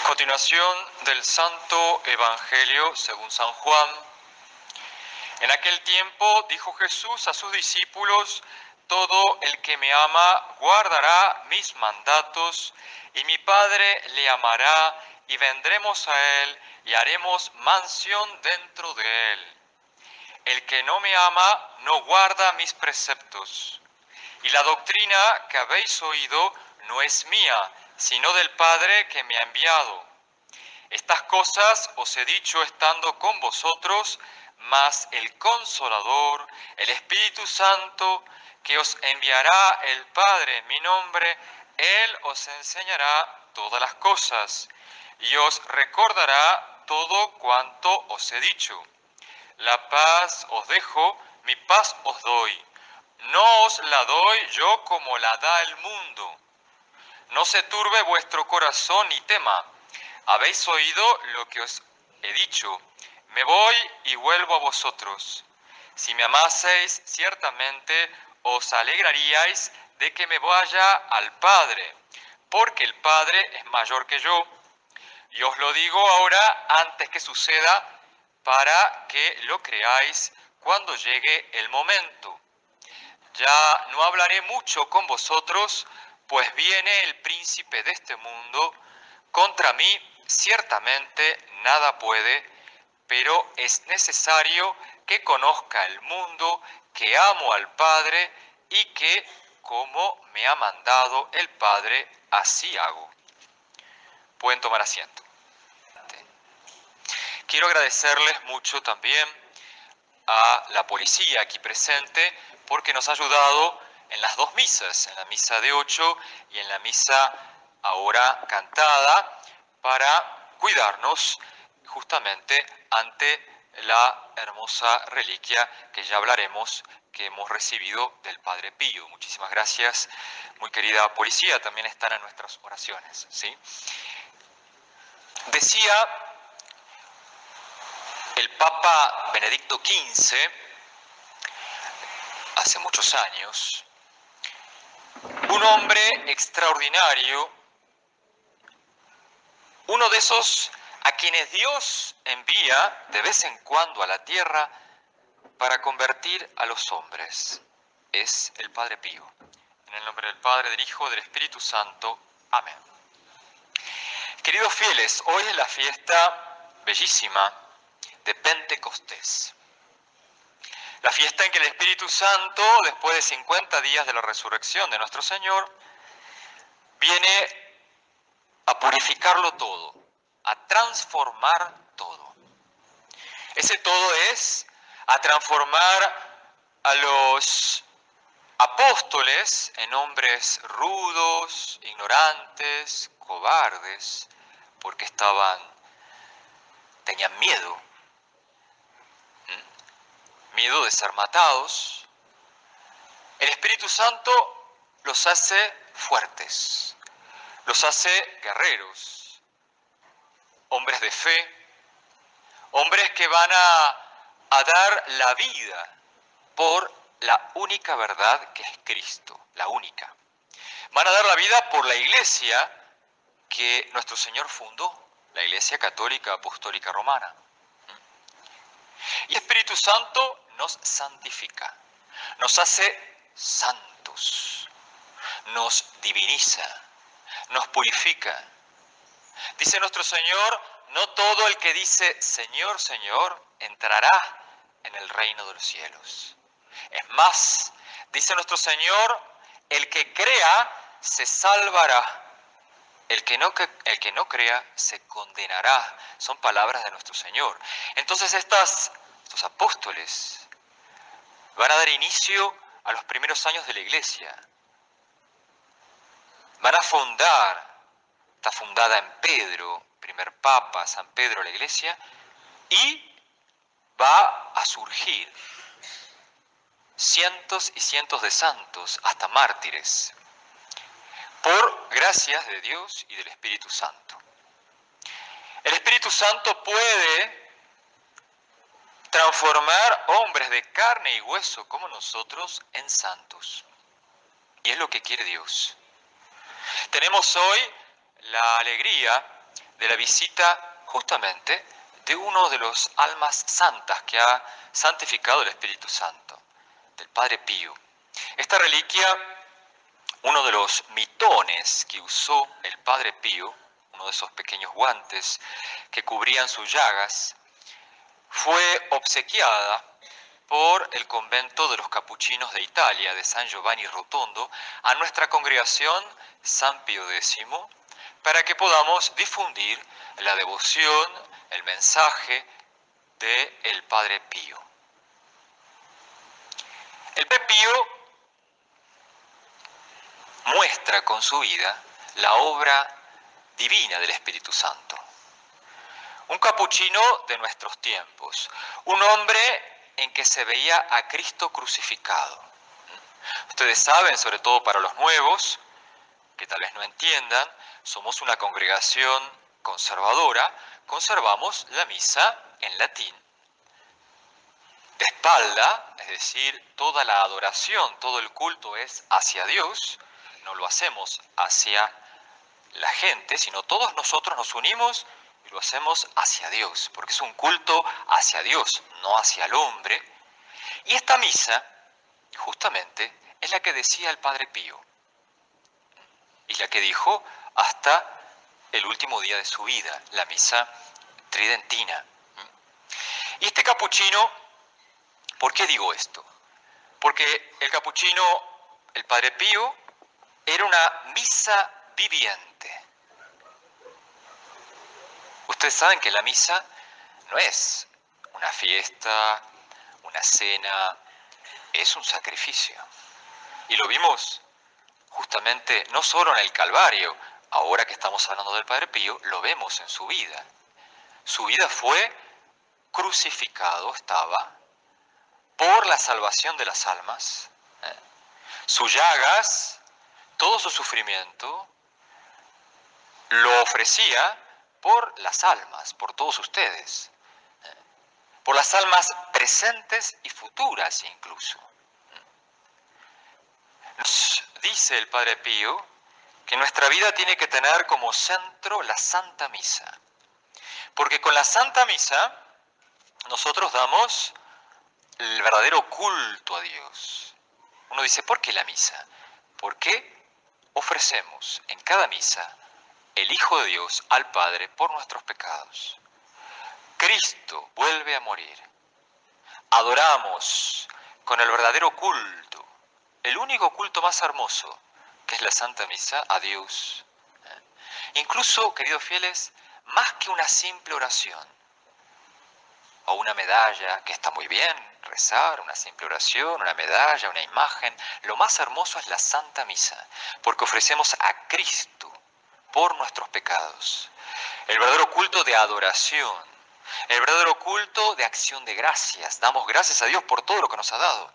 Continuación del Santo Evangelio según San Juan. En aquel tiempo dijo Jesús a sus discípulos: todo el que me ama guardará mis mandatos, y mi Padre le amará, y vendremos a él y haremos mansión dentro de él. El que no me ama no guarda mis preceptos. Y la doctrina que habéis oído no es mía, sino del Padre que me ha enviado. Estas cosas os he dicho estando con vosotros, mas el Consolador, el Espíritu Santo, que os enviará el Padre en mi nombre, Él os enseñará todas las cosas y os recordará todo cuanto os he dicho. La paz os dejo, mi paz os doy. No os la doy yo como la da el mundo. No se turbe vuestro corazón ni tema. Habéis oído lo que os he dicho. Me voy y vuelvo a vosotros. Si me amaseis, ciertamente os alegraríais de que me vaya al Padre, porque el Padre es mayor que yo. Y os lo digo ahora antes que suceda, para que lo creáis cuando llegue el momento. Ya no hablaré mucho con vosotros, pues viene el príncipe de este mundo. Contra mí ciertamente nada puede, pero es necesario que conozca el mundo, que amo al Padre y que, como me ha mandado el Padre, así hago. Pueden tomar asiento. Quiero agradecerles mucho también a la policía aquí presente, porque nos ha ayudado en las dos misas, en la misa de 8 y en la misa ahora cantada, para cuidarnos justamente ante la hermosa reliquia que ya hablaremos, que hemos recibido del Padre Pío. Muchísimas gracias, muy querida policía, también están en nuestras oraciones, ¿sí? Decía el Papa Benedicto XV, hace muchos años, un hombre extraordinario, uno de esos a quienes Dios envía de vez en cuando a la tierra para convertir a los hombres, es el Padre Pío. En el nombre del Padre, del Hijo, del Espíritu Santo. Amén. Queridos fieles, hoy es la fiesta bellísima de Pentecostés. La fiesta en que el Espíritu Santo, después de 50 días de la resurrección de nuestro Señor, viene a purificarlo todo, a transformar todo. Ese todo es a transformar a los apóstoles en hombres rudos, ignorantes, cobardes, porque tenían miedo, miedo de ser matados. El Espíritu Santo los hace fuertes, los hace guerreros, hombres de fe, hombres que van a dar la vida por la única verdad que es Cristo, la única. Van a dar la vida por la iglesia que nuestro Señor fundó, la Iglesia Católica Apostólica Romana. Y el Espíritu Santo nos santifica, nos hace santos, nos diviniza, nos purifica. Dice nuestro Señor: no todo el que dice Señor, Señor, entrará en el reino de los cielos. Es más, dice nuestro Señor, el que crea se salvará. El que no crea se condenará. Son palabras de nuestro Señor. Entonces estos apóstoles van a dar inicio a los primeros años de la Iglesia. Van a fundar, está fundada en Pedro, primer Papa, San Pedro, la Iglesia, y va a surgir cientos y cientos de santos, hasta mártires, por gracias de Dios y del Espíritu Santo. El Espíritu Santo puede transformar hombres de carne y hueso como nosotros en santos. Y es lo que quiere Dios. Tenemos hoy la alegría de la visita justamente de uno de los almas santas que ha santificado el Espíritu Santo, del Padre Pío. Esta reliquia, uno de los mitones que usó el Padre Pío, uno de esos pequeños guantes que cubrían sus llagas, fue obsequiada por el convento de los capuchinos de Italia, de San Giovanni Rotondo, a nuestra congregación San Pío X, para que podamos difundir la devoción, el mensaje del Padre Pío. El Padre Pío muestra con su vida la obra divina del Espíritu Santo. Un capuchino de nuestros tiempos, un hombre en que se veía a Cristo crucificado. Ustedes saben, sobre todo para los nuevos, que tal vez no entiendan, somos una congregación conservadora, conservamos la misa en latín. De espalda, es decir, toda la adoración, todo el culto es hacia Dios, no lo hacemos hacia la gente, sino todos nosotros nos unimos y lo hacemos hacia Dios, porque es un culto hacia Dios, no hacia el hombre. Y esta misa, justamente, es la que decía el Padre Pío, y la que dijo hasta el último día de su vida, la misa tridentina. Y este capuchino, ¿por qué digo esto? Porque el capuchino, el Padre Pío, era una misa viviente. Ustedes saben que la misa no es una fiesta, una cena, es un sacrificio. Y lo vimos justamente no solo en el Calvario, ahora que estamos hablando del Padre Pío, lo vemos en su vida. Su vida fue crucificado, estaba, por la salvación de las almas. Sus llagas, todo su sufrimiento, lo ofrecía por las almas, por todos ustedes, por las almas presentes y futuras incluso. Nos dice el Padre Pío que nuestra vida tiene que tener como centro la Santa Misa, porque con la Santa Misa nosotros damos el verdadero culto a Dios. Uno dice, ¿por qué la misa? Porque ofrecemos en cada misa el Hijo de Dios al Padre por nuestros pecados. Cristo vuelve a morir. Adoramos con el verdadero culto, el único culto más hermoso, que es la Santa Misa, a Dios. Incluso, queridos fieles, más que una simple oración o una medalla, que está muy bien, rezar, una simple oración, una medalla, una imagen, lo más hermoso es la Santa Misa, porque ofrecemos a Cristo por nuestros pecados. El verdadero culto de adoración, el verdadero culto de acción de gracias. Damos gracias a Dios por todo lo que nos ha dado,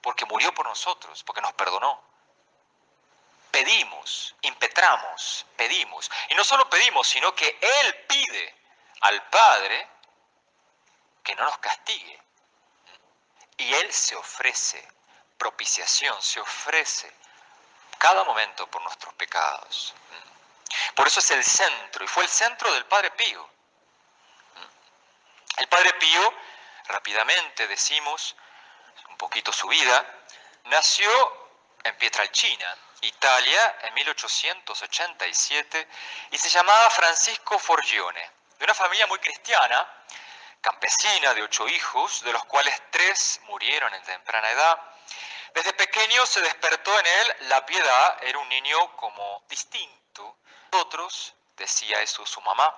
porque murió por nosotros, porque nos perdonó. Pedimos, impetramos, pedimos. Y no solo pedimos, sino que Él pide al Padre que no nos castigue. Y Él se ofrece propiciación, se ofrece cada momento por nuestros pecados. Por eso es el centro, y fue el centro del Padre Pío. El Padre Pío, rápidamente decimos, un poquito su vida, nació en Pietrelcina, Italia, en 1887, y se llamaba Francisco Forgione, de una familia muy cristiana, campesina de 8 hijos, de los cuales 3 murieron en temprana edad. Desde pequeño se despertó en él la piedad, era un niño como distinto. Otros, decía eso su mamá,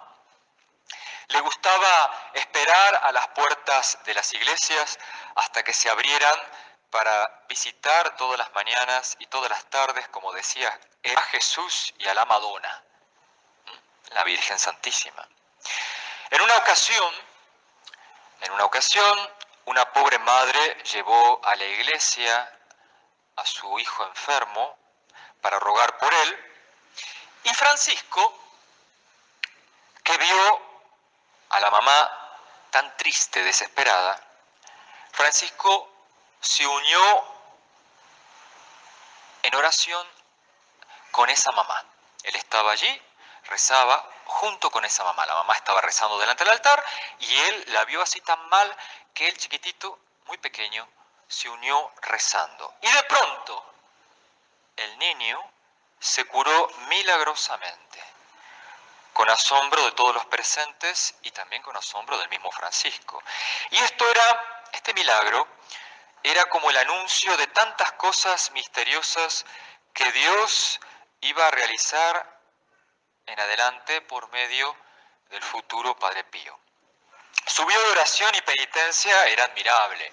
le gustaba esperar a las puertas de las iglesias hasta que se abrieran para visitar todas las mañanas y todas las tardes, como decía, a Jesús y a la Madonna, la Virgen Santísima. En una ocasión, una pobre madre llevó a la iglesia a su hijo enfermo para rogar por él, y Francisco, que vio a la mamá tan triste, desesperada, Francisco se unió en oración con esa mamá. Él estaba allí, rezaba junto con esa mamá. La mamá estaba rezando delante del altar y él la vio así tan mal que el chiquitito, muy pequeño, se unió rezando. Y de pronto, el niño se curó milagrosamente, con asombro de todos los presentes y también con asombro del mismo Francisco. Y este milagro, era como el anuncio de tantas cosas misteriosas que Dios iba a realizar en adelante por medio del futuro Padre Pío. Su vida de oración y penitencia era admirable.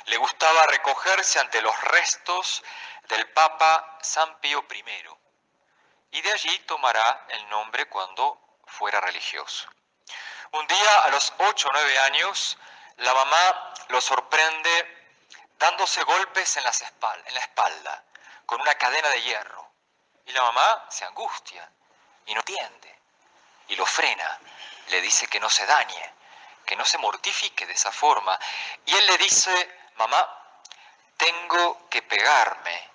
Le gustaba recogerse ante los restos del Papa San Pío I, y de allí tomará el nombre cuando fuera religioso. Un día, a los 8 o 9 años, la mamá lo sorprende dándose golpes en la espalda, con una cadena de hierro. Y la mamá se angustia y no entiende, y lo frena, le dice que no se dañe, que no se mortifique de esa forma. Y él le dice: mamá, tengo que pegarme,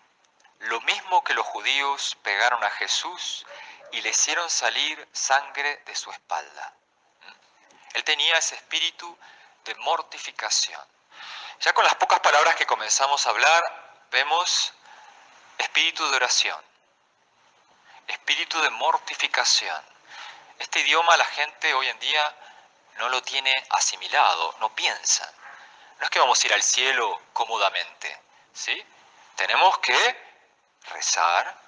lo mismo que los judíos pegaron a Jesús y le hicieron salir sangre de su espalda. Él tenía ese espíritu de mortificación. Ya con las pocas palabras que comenzamos a hablar, vemos espíritu de oración, espíritu de mortificación. Este idioma la gente hoy en día no lo tiene asimilado, no piensa. No es que vamos a ir al cielo cómodamente, ¿sí? Tenemos que rezar,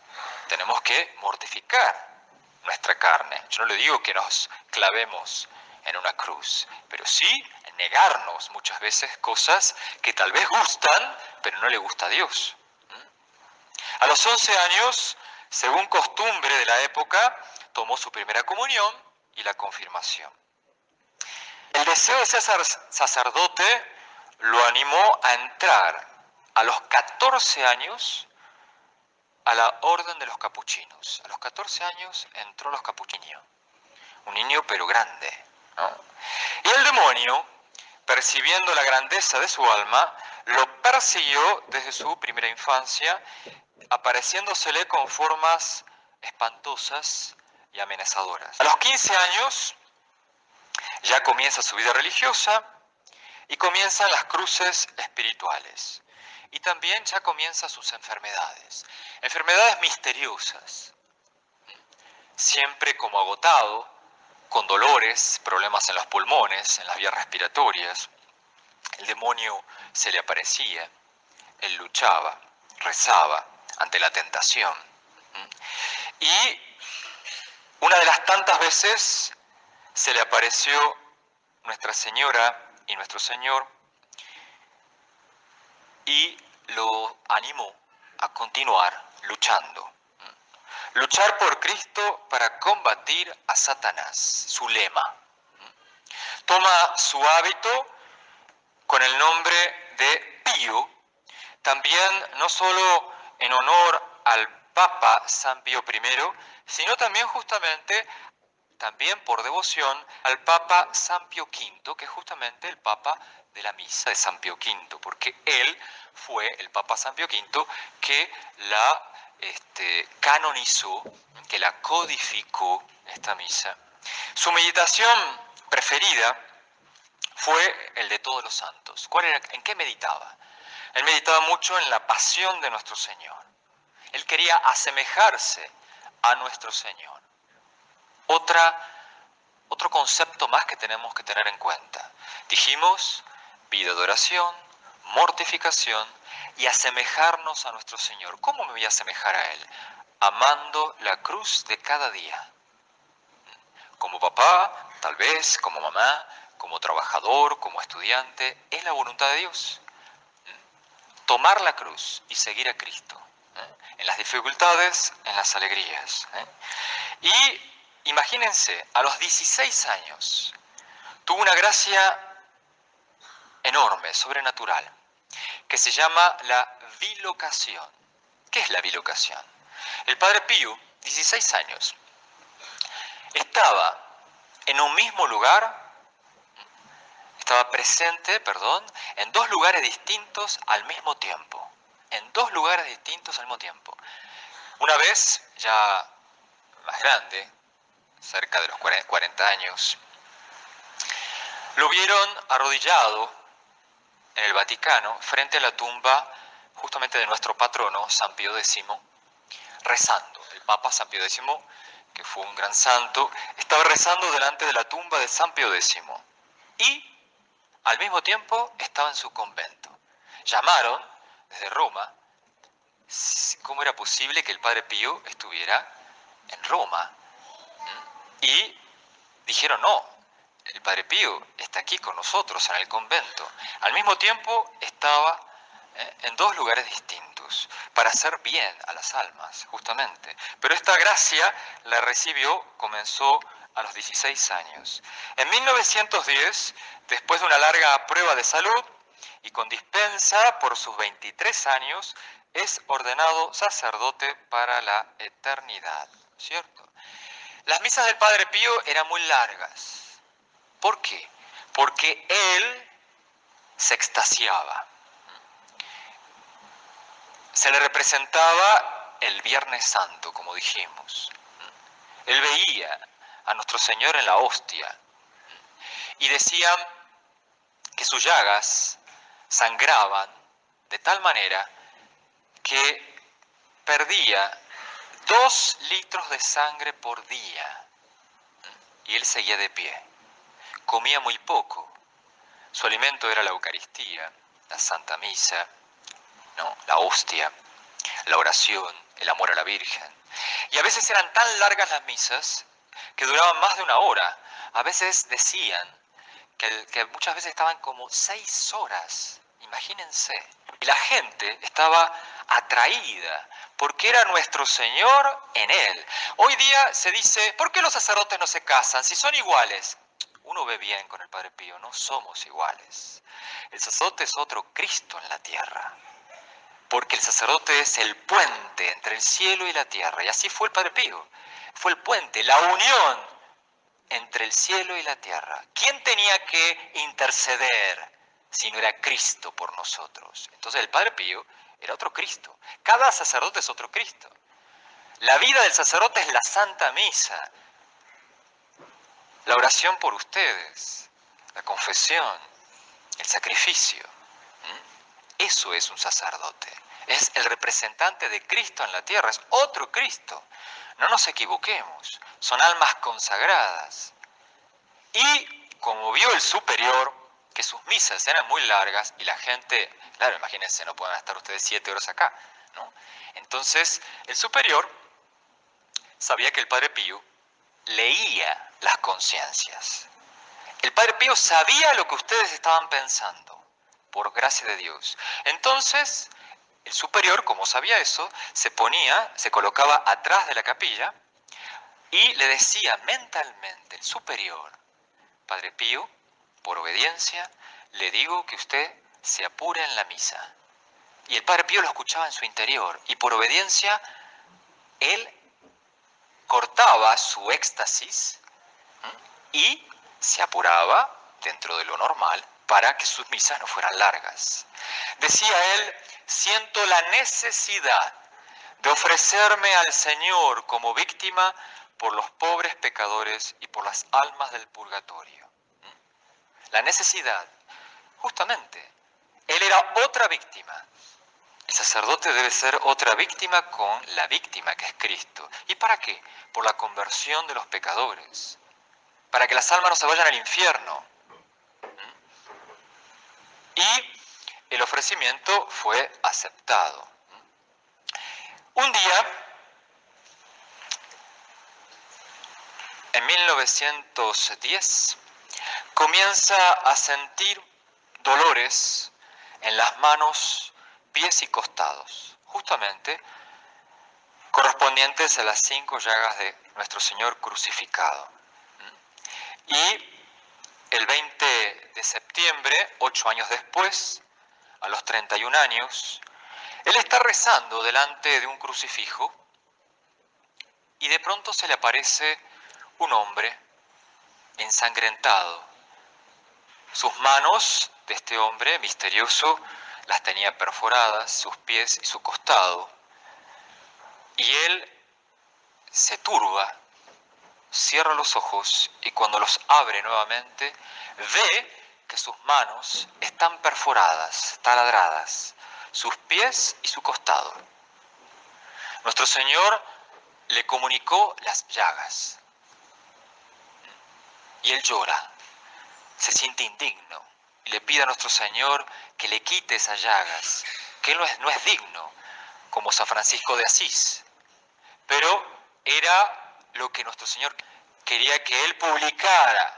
tenemos que mortificar nuestra carne. Yo no le digo que nos clavemos en una cruz, pero sí negarnos muchas veces cosas que tal vez gustan, pero no le gusta a Dios. A los 11 años, según costumbre de la época, tomó su primera comunión y la confirmación. El deseo de ser sacerdote lo animó a entrar a los 14 años a la orden de los capuchinos. A los 14 años entró a los capuchinos. Un niño pero grande, ¿no? Y el demonio, percibiendo la grandeza de su alma, lo persiguió desde su primera infancia, apareciéndosele con formas espantosas y amenazadoras. A los 15 años ya comienza su vida religiosa y comienzan las cruces espirituales. Y también ya comienzan sus enfermedades. Enfermedades misteriosas. Siempre como agotado, con dolores, problemas en los pulmones, en las vías respiratorias. El demonio se le aparecía, él luchaba, rezaba ante la tentación. Y una de las tantas veces se le apareció Nuestra Señora y nuestro Señor y lo animó a continuar luchando. Luchar por Cristo para combatir a Satanás, su lema. Toma su hábito con el nombre de Pío, también no solo en honor al Papa San Pío I, sino también justamente, también por devoción, al Papa San Pío V, que es justamente el Papa de la Misa de San Pío V, porque él fue el Papa San Pío V que la canonizó, que la codificó esta misa. Su meditación preferida fue el de todos los santos. ¿Cuál era? ¿En qué meditaba? Él meditaba mucho en la pasión de nuestro Señor. Él quería asemejarse a nuestro Señor. Otro concepto más que tenemos que tener en cuenta. Dijimos, vida de oración, mortificación y asemejarnos a nuestro Señor. ¿Cómo me voy a asemejar a Él? Amando la cruz de cada día. Como papá, tal vez, como mamá, como trabajador, como estudiante, es la voluntad de Dios. Tomar la cruz y seguir a Cristo. En las dificultades, en las alegrías. Y imagínense, a los 16 años, tuvo una gracia enorme, sobrenatural, que se llama la bilocación. ¿Qué es la bilocación? El Padre Pío, 16 años, estaba en un mismo lugar, estaba presente, en dos lugares distintos al mismo tiempo. En dos lugares distintos al mismo tiempo. Una vez, ya más grande, cerca de los 40 años. Lo vieron arrodillado en el Vaticano, frente a la tumba justamente de nuestro patrono, San Pío X, rezando. El Papa San Pío X, que fue un gran santo, estaba rezando delante de la tumba de San Pío X. Y al mismo tiempo estaba en su convento. Llamaron desde Roma cómo era posible que el Padre Pío estuviera en Roma. Y dijeron, no, el Padre Pío está aquí con nosotros en el convento. Al mismo tiempo estaba en dos lugares distintos, para hacer bien a las almas, justamente. Pero esta gracia la recibió, comenzó a los 16 años. En 1910, después de una larga prueba de salud y con dispensa por sus 23 años, es ordenado sacerdote para la eternidad, ¿cierto? Las misas del Padre Pío eran muy largas. ¿Por qué? Porque él se extasiaba. Se le representaba el Viernes Santo, como dijimos. Él veía a nuestro Señor en la hostia y decía que sus llagas sangraban de tal manera que perdía 2 litros de sangre por día. Y él seguía de pie. Comía muy poco. Su alimento era la Eucaristía, la Santa Misa, ¿no? La hostia, la oración, el amor a la Virgen. Y a veces eran tan largas las misas que duraban más de 1 hora. A veces decían que muchas veces estaban como 6 horas. Imagínense. Y la gente estaba atraída porque era nuestro Señor en él. Hoy día se dice, ¿por qué los sacerdotes no se casan si son iguales? Uno ve bien con el Padre Pío, no somos iguales. El sacerdote es otro Cristo en la tierra, porque el sacerdote es el puente entre el cielo y la tierra. Y así fue el Padre Pío. Fue el puente, la unión entre el cielo y la tierra. ¿Quién tenía que interceder si no era Cristo por nosotros? Entonces el Padre Pío era otro Cristo. Cada sacerdote es otro Cristo. La vida del sacerdote es la Santa Misa, la oración por ustedes, la confesión, el sacrificio. Eso es un sacerdote. Es el representante de Cristo en la tierra, es otro Cristo. No nos equivoquemos, son almas consagradas. Y como vio el superior, que sus misas eran muy largas y la gente, claro, imagínense, no pueden estar ustedes 7 horas acá, ¿no? Entonces, el superior sabía que el Padre Pío leía las conciencias. El Padre Pío sabía lo que ustedes estaban pensando, por gracia de Dios. Entonces, el superior, como sabía eso, se colocaba atrás de la capilla y le decía mentalmente, el superior, Padre Pío, por obediencia, le digo que usted se apure en la misa. Y el Padre Pío lo escuchaba en su interior y por obediencia, él cortaba su éxtasis y se apuraba dentro de lo normal para que sus misas no fueran largas. Decía él, siento la necesidad de ofrecerme al Señor como víctima por los pobres pecadores y por las almas del purgatorio. La necesidad, justamente, él era otra víctima. El sacerdote debe ser otra víctima con la víctima que es Cristo. ¿Y para qué? Por la conversión de los pecadores, para que las almas no se vayan al infierno. Y el ofrecimiento fue aceptado. Un día, en 1910, comienza a sentir dolores en las manos, pies y costados, justamente correspondientes a las 5 llagas de nuestro Señor crucificado. Y el 20 de septiembre, 8 años después, a los 31 años, él está rezando delante de un crucifijo y de pronto se le aparece un hombre ensangrentado. Sus manos de este hombre misterioso las tenía perforadas, sus pies y su costado. Y él se turba cierra los ojos y cuando los abre nuevamente, ve que sus manos están perforadas, taladradas, sus pies y su costado. Nuestro Señor le comunicó las llagas. Y él llora, se siente indigno y le pide a nuestro Señor que le quite esas llagas, que él no es digno, como San Francisco de Asís. Pero era lo que nuestro Señor quería que él publicara,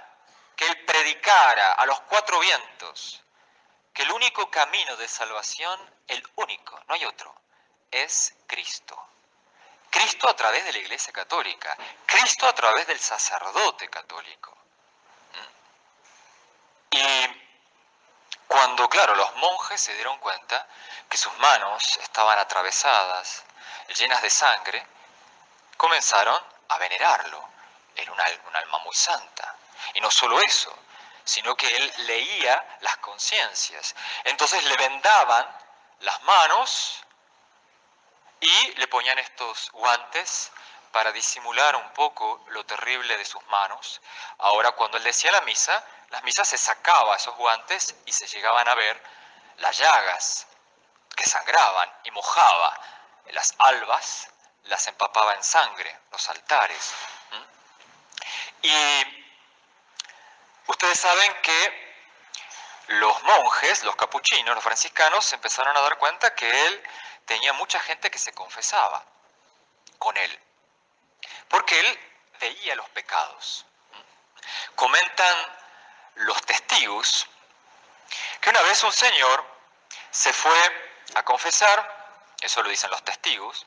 que él predicara a los cuatro vientos, que el único camino de salvación, el único, no hay otro, es Cristo. Cristo a través de la Iglesia Católica, Cristo a través del sacerdote católico. Y cuando, claro, los monjes se dieron cuenta que sus manos estaban atravesadas, llenas de sangre, comenzaron a venerarlo. Era un alma muy santa. Y no solo eso, sino que él leía las conciencias. Entonces le vendaban las manos y le ponían estos guantes para disimular un poco lo terrible de sus manos. Ahora, cuando él decía las misas se sacaba esos guantes y se llegaban a ver las llagas que sangraban y mojaba las albas, las empapaba en sangre, los altares. Y ustedes saben que los monjes, los capuchinos, los franciscanos, se empezaron a dar cuenta que él tenía mucha gente que se confesaba con él, porque él veía los pecados. Comentan los testigos que una vez un señor se fue a confesar, eso lo dicen los testigos,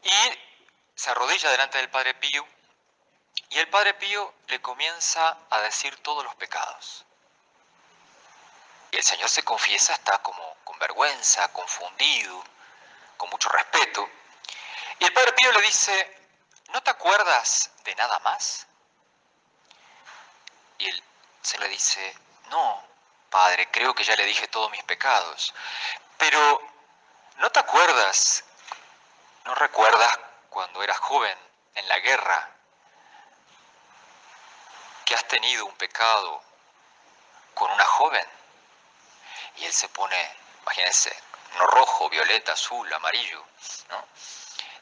y se arrodilla delante del Padre Pío, y el Padre Pío le comienza a decir todos los pecados. Y el Señor se confiesa, está como con vergüenza, confundido, con mucho respeto. Y el Padre Pío le dice, ¿no te acuerdas de nada más? Y él se le dice, no, Padre, creo que ya le dije todos mis pecados. Pero, ¿no te acuerdas, no recuerdas cuando eras joven en la guerra que has tenido un pecado con una joven? Y él se pone, imagínense, no rojo, violeta, azul, amarillo, ¿no?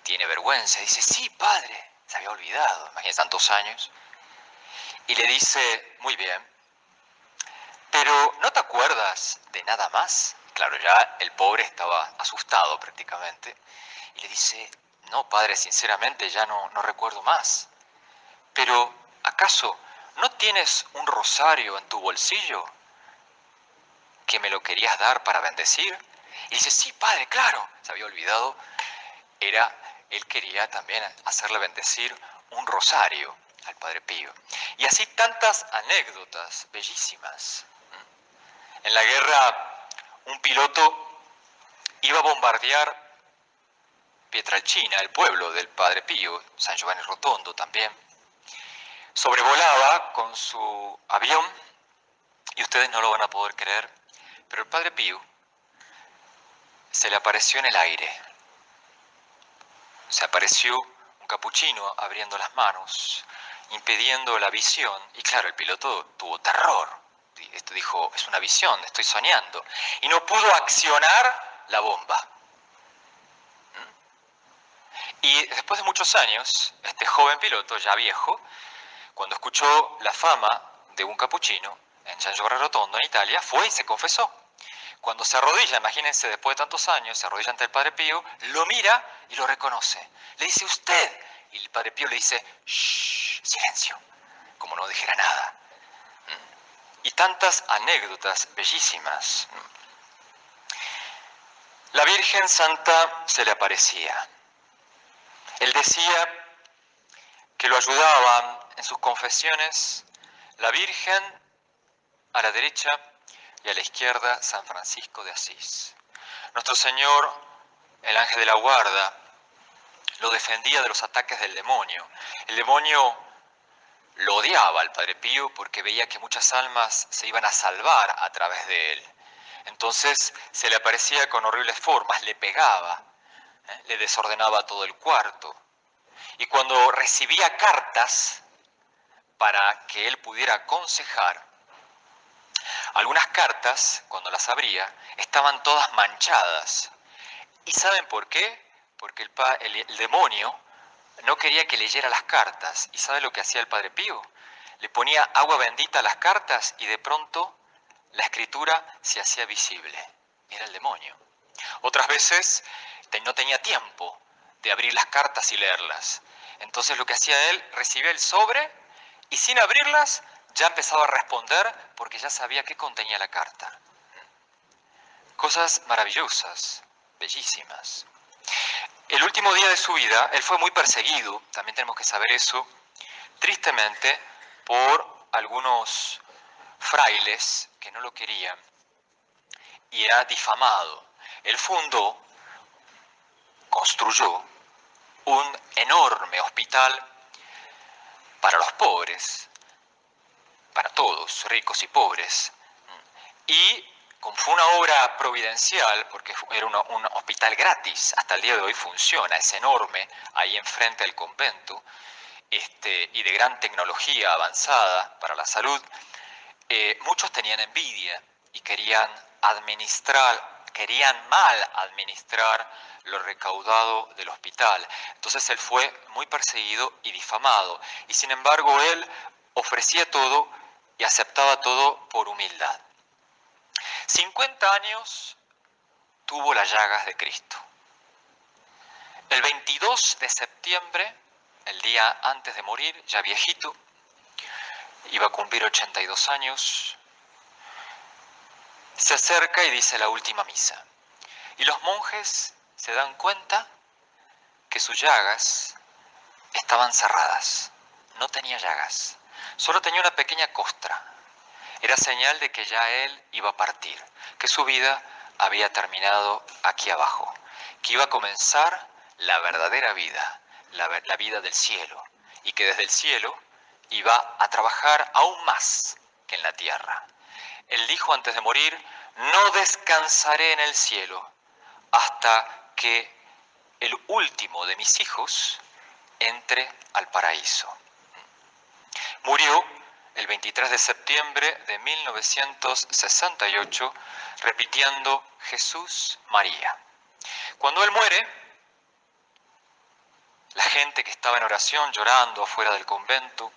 Tiene vergüenza, dice, sí, Padre, se había olvidado, imagínense tantos años. Y le dice, muy bien, pero ¿no te acuerdas de nada más? Claro, ya el pobre estaba asustado prácticamente. Y le dice, no, Padre, sinceramente ya no recuerdo más. Pero, ¿acaso no tienes un rosario en tu bolsillo que me lo querías dar para bendecir? Y dice, sí, Padre, claro. Se había olvidado, él quería también hacerle bendecir un rosario al Padre Pío. Y así tantas anécdotas bellísimas. En la guerra, un piloto iba a bombardear Pietrelcina, el pueblo del Padre Pío, San Giovanni Rotondo también. Sobrevolaba con su avión, y ustedes no lo van a poder creer, pero el Padre Pío se le apareció en el aire. Se apareció un capuchino abriendo las manos, impidiendo la visión, y claro, el piloto tuvo terror. Esto dijo, es una visión, estoy soñando, y no pudo accionar la bomba. Y después de muchos años, este joven piloto, ya viejo, cuando escuchó la fama de un capuchino en San Giovanni Rotondo, en Italia, fue y se confesó. Cuando se arrodilla, imagínense, después de tantos años, se arrodilla ante el Padre Pío, lo mira y lo reconoce. Le dice, ¿usted? Y el Padre Pío le dice, shh, silencio, como no dijera nada. Y tantas anécdotas bellísimas. La Virgen Santa se le aparecía. Él decía que lo ayudaban en sus confesiones la Virgen a la derecha y a la izquierda San Francisco de Asís. Nuestro Señor, el ángel de la guarda, lo defendía de los ataques del demonio. El demonio lo odiaba al Padre Pío porque veía que muchas almas se iban a salvar a través de él. Entonces se le aparecía con horribles formas, le pegaba, le desordenaba todo el cuarto. Y cuando recibía cartas para que él pudiera aconsejar, algunas cartas, cuando las abría, estaban todas manchadas. ¿Y saben por qué? Porque el demonio no quería que leyera las cartas. ¿Y sabe lo que hacía el Padre Pío? Le ponía agua bendita a las cartas y de pronto la escritura se hacía visible. Era el demonio. Otras veces no tenía tiempo de abrir las cartas y leerlas. Entonces lo que hacía él, recibía el sobre y sin abrirlas ya empezaba a responder porque ya sabía qué contenía la carta. Cosas maravillosas, bellísimas. El último día de su vida, él fue muy perseguido, también tenemos que saber eso, tristemente, por algunos frailes que no lo querían, y era difamado. Él construyó un enorme hospital para los pobres, para todos, ricos y pobres. Y como fue una obra providencial, porque era un hospital gratis, hasta el día de hoy funciona, es enorme, ahí enfrente del convento, y de gran tecnología avanzada para la salud, muchos tenían envidia y querían mal administrar lo recaudado del hospital. Entonces él fue muy perseguido y difamado, y sin embargo él ofrecía todo y aceptaba todo por humildad. 50 años tuvo las llagas de Cristo. El 22 de septiembre, el día antes de morir, ya viejito, iba a cumplir 82 años, se acerca y dice la última misa. Y los monjes se dan cuenta que sus llagas estaban cerradas. No tenía llagas, solo tenía una pequeña costra. Era señal de que ya él iba a partir, que su vida había terminado aquí abajo, que iba a comenzar la verdadera vida, la vida del cielo, y que desde el cielo iba a trabajar aún más que en la tierra. Él dijo antes de morir: no descansaré en el cielo hasta que el último de mis hijos entre al paraíso. Murió el 23 de septiembre de 1968, repitiendo Jesús, María. Cuando él muere, la gente que estaba en oración llorando afuera del convento,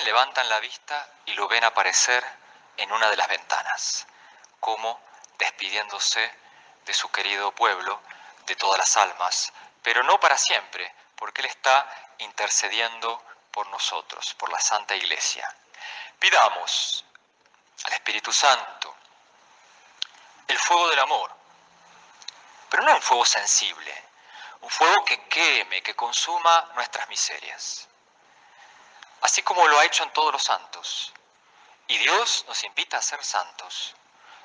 levantan la vista y lo ven aparecer en una de las ventanas, como despidiéndose de su querido pueblo, de todas las almas, pero no para siempre, porque él está intercediendo por nosotros, por la Santa Iglesia. Pidamos al Espíritu Santo el fuego del amor, pero no un fuego sensible, un fuego que queme, que consuma nuestras miserias, así como lo ha hecho en todos los santos. Y Dios nos invita a ser santos.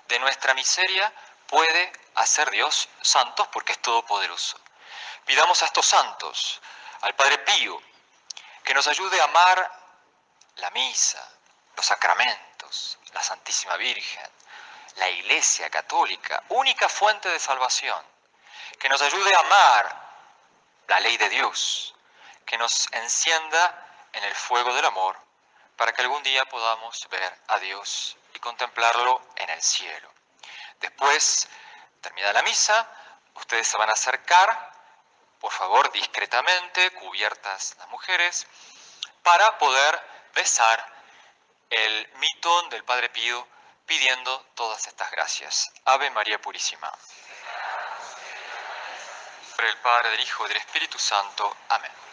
De nuestra miseria puede hacer Dios santos porque es todopoderoso. Pidamos a estos santos, al Padre Pío, que nos ayude a amar la misa, los sacramentos, la Santísima Virgen, la Iglesia Católica, única fuente de salvación, que nos ayude a amar la ley de Dios, que nos encienda en el fuego del amor, para que algún día podamos ver a Dios y contemplarlo en el cielo. Después, terminada la misa, ustedes se van a acercar, por favor, discretamente, cubiertas las mujeres, para poder besar el mitón del Padre Pío, pidiendo todas estas gracias. Ave María Purísima. Por el Padre, del Hijo y del Espíritu Santo. Amén.